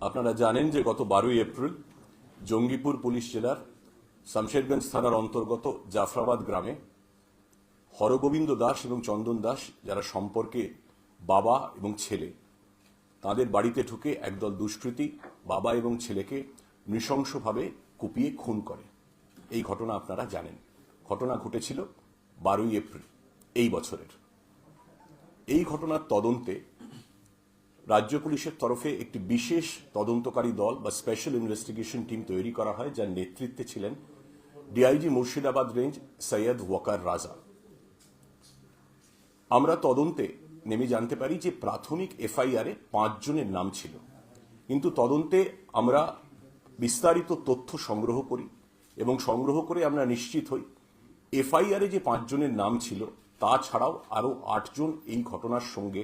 আপনারা জানেন যে গত 12 এপ্রিল জঙ্গিপুর পুলিশ জেলার শামশেরগঞ্জ থানার অন্তর্গত জাফরাবাদ গ্রামে হরগোবিন্দ দাস এবং চন্দন দাস, যারা সম্পর্কে বাবা এবং ছেলে, তাদের বাড়িতে ঢুকে একদল দুষ্কৃতী বাবা এবং ছেলেকে নৃশংসভাবে কুপিয়ে খুন করে। এই ঘটনা আপনারা জানেন। ঘটনা ঘটেছিল 12 এপ্রিল এই বছরের। এই ঘটনার তদন্তে রাজ্য পুলিশের তরফে একটি বিশেষ তদন্তকারী দল বা স্পেশাল ইনভেস্টিগেশন টিম তৈরি করা হয়, যার নেতৃত্বে ছিলেন ডিআইজি মুর্শিদাবাদ রেঞ্জ সৈয়দ ওয়াকার রাজা। আমরা তদন্তে নেমে জানতে পারি যে প্রাথমিক এফআইআরে 5 জনের নাম ছিল, কিন্তু তদন্তে আমরা বিস্তারিত তথ্য সংগ্রহ করি এবং সংগ্রহ করে আমরা নিশ্চিত হই এফআইআরে যে 5 জনের নাম ছিল তাছাড়াও আরও 8 জন এই ঘটনার সঙ্গে,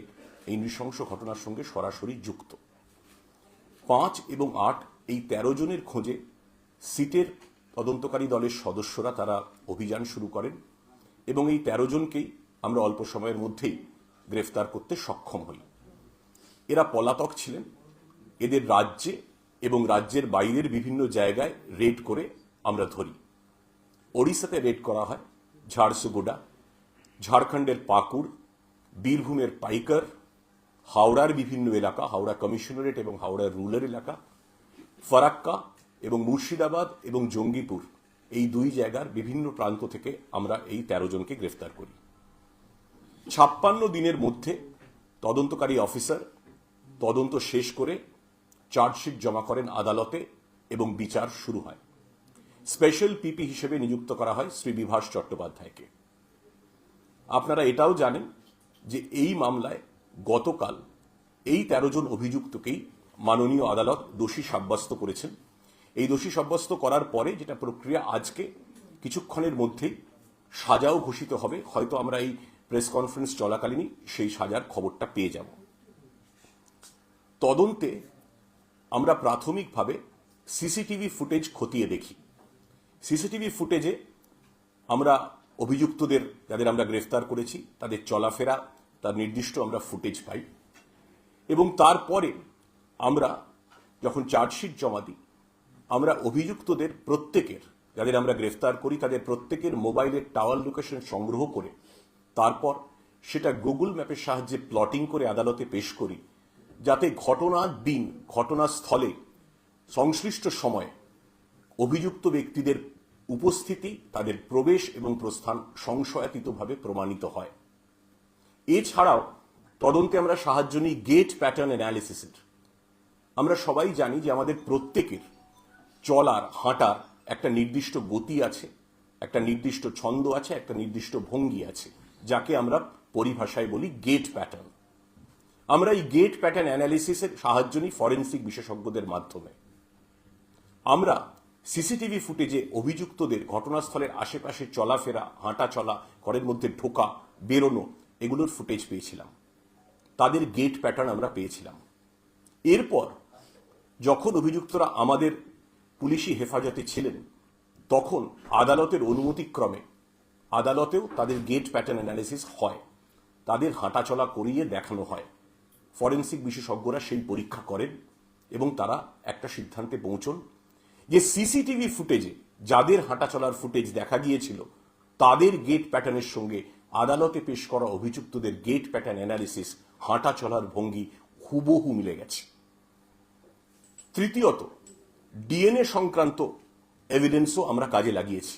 এই নৃশংস ঘটনার সঙ্গে সরাসরি যুক্ত। 5 এবং 8 এই 13 জনের খোঁজে সিটের তদন্তকারী দলের সদস্যরা তারা অভিযান শুরু করেন এবং এই 13 জনকেই আমরা অল্প সময়ের মধ্যেই গ্রেফতার করতে সক্ষম হই। এরা পলাতক ছিলেন। এদের রাজ্যে এবং রাজ্যের বাইরের বিভিন্ন জায়গায় রেড করে আমরা ধরি। ওড়িশাতে রেড করা হয় ঝাড়সুগুড়া, ঝাড়খণ্ডের পাকুড়, বীরভূমের পাইকার, হাওড়ার বিভিন্ন এলাকা, হাওড়া কমিশনারেট এবং হাওড়া রুরাল এলাকা, ফারাক্কা এবং মুর্শিদাবাদ এবং জঙ্গিপুর, এই 2 জায়গার বিভিন্ন প্রান্ত থেকে আমরা এই 13 জনকে গ্রেফতার করি। 56 দিনের মধ্যে তদন্তকারী অফিসার তদন্ত শেষ করে চার্জশিট জমা করেন আদালতে এবং বিচার শুরু হয়। স্পেশাল পিপি হিসেবে নিযুক্ত করা হয় শ্রী বিভাস চট্টোপাধ্যায়কে। আপনারা এটাও জানেন যে এই মামলায় গতকাল এই 13 জন অভিযুক্তকেই মাননীয় আদালত দোষী সাব্যস্ত করেছেন। এই দোষী সাব্যস্ত করার পরে যেটা প্রক্রিয়া, আজকে কিছুক্ষণের মধ্যেই সাজাও ঘোষিত হবে। হয়তো আমরা এই প্রেস কনফারেন্স চলাকালীনই সেই সাজার খবরটা পেয়ে যাব। তদন্তে আমরা প্রাথমিকভাবে সিসিটিভি ফুটেজ খতিয়ে দেখি। সিসিটিভি ফুটেজে আমরা অভিযুক্তদের, যাদের আমরা গ্রেফতার করেছি, তাদের চলাফেরা, তার নির্দিষ্ট আমরা ফুটেজ পাই এবং তারপরে আমরা যখন চার্জশিট জমা দিই, আমরা অভিযুক্তদের প্রত্যেকের, যাদের আমরা গ্রেফতার করি, তাদের প্রত্যেকের মোবাইলের টাওয়ার লোকেশন সংগ্রহ করে তারপর সেটা গুগল ম্যাপের সাহায্যে প্লটিং করে আদালতে পেশ করি, যাতে ঘটনার দিন, ঘটনাস্থলে সংশ্লিষ্ট সময়ে অভিযুক্ত ব্যক্তিদের উপস্থিতি, তাদের প্রবেশ এবং প্রস্থান সংশয়াতীতভাবে প্রমাণিত হয়। এছাড়াও তদন্তে আমরা সাহায্য নিই গেট প্যাটার্ন অ্যানালিসিসের। আমরা সবাই জানি যে আমাদের প্রত্যেকের চলার, হাঁটার একটা নির্দিষ্ট গতি আছে, একটা নির্দিষ্ট ছন্দ আছে, একটা নির্দিষ্ট ভঙ্গি আছে, যাকে আমরা পরিভাষায় বলি গেট প্যাটার্ন। আমরা এই গেট প্যাটার্ন অ্যানালিসিসের সাহায্য নিই ফরেনসিক বিশেষজ্ঞদের মাধ্যমে। আমরা সিসিটিভি ফুটেজে অভিযুক্তদের ঘটনাস্থলের আশেপাশে চলাফেরা, হাঁটা চলা, ঘরের মধ্যে ঢোকা, বেরোনো, এগুলোর ফুটেজ পেয়েছিলাম। তাদের গেট প্যাটার্ন আমরা পেয়েছিলাম। এরপর যখন অভিযুক্তরা আমাদের পুলিশি হেফাজতে ছিলেন, তখন আদালতের অনুমতিক্রমে আদালতেও তাদের গেট প্যাটার্ন অ্যানালিসিস হয়, তাদের হাঁটাচলা করিয়ে দেখানো হয়। ফরেনসিক বিশেষজ্ঞরা সেই পরীক্ষা করেন এবং তারা একটা সিদ্ধান্তে পৌঁছন যে সিসিটিভি ফুটেজে যাদের হাঁটাচলার ফুটেজ দেখা গিয়েছিল, তাদের গেট প্যাটার্নের সঙ্গে আদালতে পেশ করা অভিযুক্তদের গেট প্যাটার্ন অ্যানালিসিস, হাঁটা চলার ভঙ্গি হুবহু মিলে গেছে। তৃতীয়ত, ডিএনএ সংক্রান্ত এভিডেন্সও আমরা কাজে লাগিয়েছি।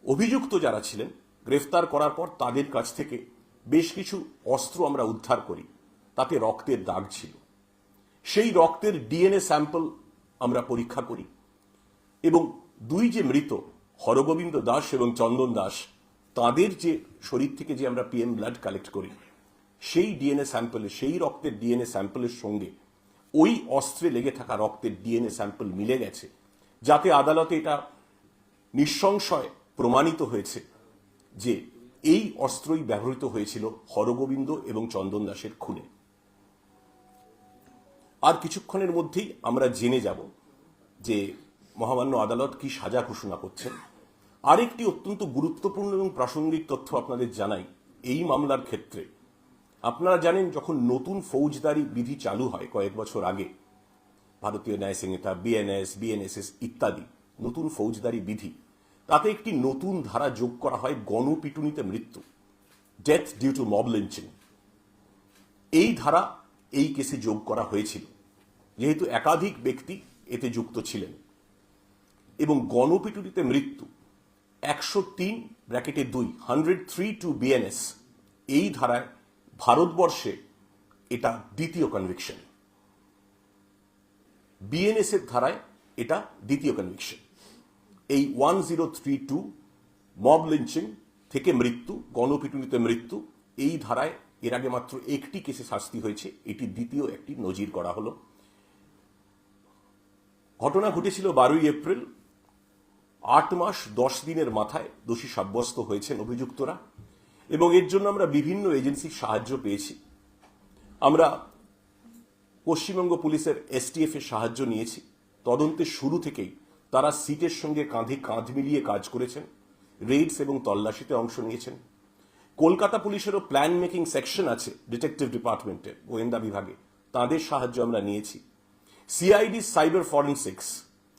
অভিযুক্ত যারা ছিলেন, গ্রেফতার করার পর তাদের কাছ থেকে বেশ কিছু অস্ত্র আমরা উদ্ধার করি, তাতে রক্তের দাগ ছিল। সেই রক্তের ডিএনএ স্যাম্পল আমরা পরীক্ষা করি এবং 2 যে মৃত হরগোবিন্দ দাস এবং চন্দন দাস, তাদের যে শরীর থেকে যে আমরা পিএম ব্লাড কালেক্ট করি, সেই ডিএনএ স্যাম্পলে, সেই রক্তের ডিএনএ স্যাম্পলের সঙ্গে ওই অস্ত্রে লেগে থাকা রক্তের ডিএনএ স্যাম্পল মিলে গেছে, যাতে আদালতে এটা নিঃসংশয় প্রমাণিত হয়েছে যে এই অস্ত্রই ব্যবহৃত হয়েছিল হরগোবিন্দ এবং চন্দন দাসের খুনে। আর কিছুক্ষণের মধ্যেই আমরা জেনে যাব যে মহামান্য আদালত কি সাজা ঘোষণা করছেন। আরেকটি অত্যন্ত গুরুত্বপূর্ণ এবং প্রাসঙ্গিক তথ্য আপনাদের জানাই। এই মামলার ক্ষেত্রে আপনারা জানেন, যখন নতুন ফৌজদারি বিধি চালু হয় কয়েক বছর আগে, ভারতীয় ন্যায় সংহিতা, বিএনএস, বিএনএসএস ইত্যাদি নতুন ফৌজদারি বিধি, তাতে একটি নতুন ধারা যোগ করা হয় গণপিটুনিতে মৃত্যু, death due to mob lynching. এই ধারা এই কেসে যোগ করা হয়েছিল যেহেতু একাধিক ব্যক্তি এতে যুক্ত ছিলেন, এবং গণপিটুনিতে মৃত্যু 103(2 103 টু বিএনএস এই ধারায় ভারতবর্ষে এটা দ্বিতীয় কনভিকশন। বিএনএস এর ধারায় এটা দ্বিতীয় কনভিকশন। এই 1032 মব লিঞ্চিং থেকে মৃত্যু, গণপিটুনিতে মৃত্যু, এই ধারায় এর আগে মাত্র একটি কেসে শাস্তি হয়েছে, এটি দ্বিতীয় একটি নজির করা হলো। ঘটনা ঘটেছিল 12ই এপ্রিল। 8 মাস 10 দিনের মাথায় দোষী সাব্যস্ত হয়েছেন অভিযুক্তরা, এবং এর জন্য আমরা বিভিন্ন এজেন্সির সাহায্য পেয়েছি। আমরা পশ্চিমবঙ্গ পুলিশের এসটিএফ এর সাহায্য নিয়েছি। তদন্তের শুরু থেকেই তারা সিটের সঙ্গে কাঁধে কাঁধ মিলিয়ে কাজ করেছেন, রেইডস এবং তল্লাশিতে অংশ নিয়েছেন। কলকাতা পুলিশেরও প্ল্যান মেকিং সেকশন আছে ডিটেকটিভ ডিপার্টমেন্টের, গোয়েন্দা বিভাগে, তাদের সাহায্য আমরা নিয়েছি। সিআইডি সাইবার ফরেন্সিক্স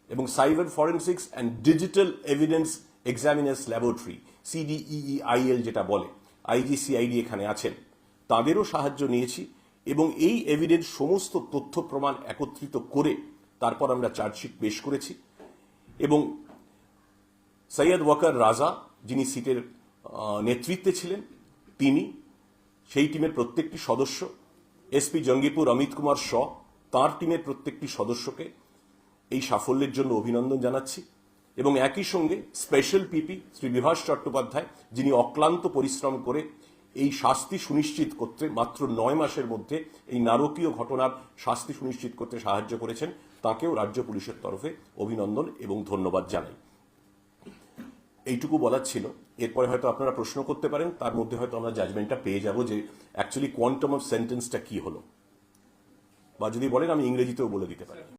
এবং cyber forensics and digital evidence examiners laboratory, CDEEIL যেটা বলে, IGCID এখানে আছেন, তাদেরও সাহায্য নিয়েছি, এবং এই এভিডেন্স সমস্ত তথ্য প্রমাণ একত্রিত করে তারপর আমরা চার্জশিট পেশ করেছি। এবং সৈয়দ ওয়াকার রাজা, যিনি সিটের নেতৃত্বে ছিলেন, তিনি, সেই টিমের প্রত্যেকটি সদস্য, এসপি জঙ্গিপুর অমিত কুমার শ, তাঁর টিমের প্রত্যেকটি সদস্যকে এই সাফল্যের জন্য অভিনন্দন জানাচ্ছি। এবং একই সঙ্গে স্পেশাল পিপি শ্রী বিভাস চট্টোপাধ্যায়, যিনি অক্লান্ত পরিশ্রম করে এই শাস্তি সুনিশ্চিত করতে মাত্র 9 মাসের মধ্যে এই নারকীয় ঘটনার শাস্তি সুনিশ্চিত করতে সাহায্য করেছেন, তাকেও রাজ্য পুলিশের তরফে অভিনন্দন এবং ধন্যবাদ জানাই। এইটুকু বলার ছিল। এরপরে হয়তো আপনারা প্রশ্ন করতে পারেন, তার মধ্যে হয়তো আমরা জাজমেন্টটা পেয়ে যাব যে অ্যাকচুয়ালি কোয়ান্টাম অফ সেন্টেন্সটা কি হলো, বা যদি বলেন আমি ইংরেজিতেও বলে দিতে পারি।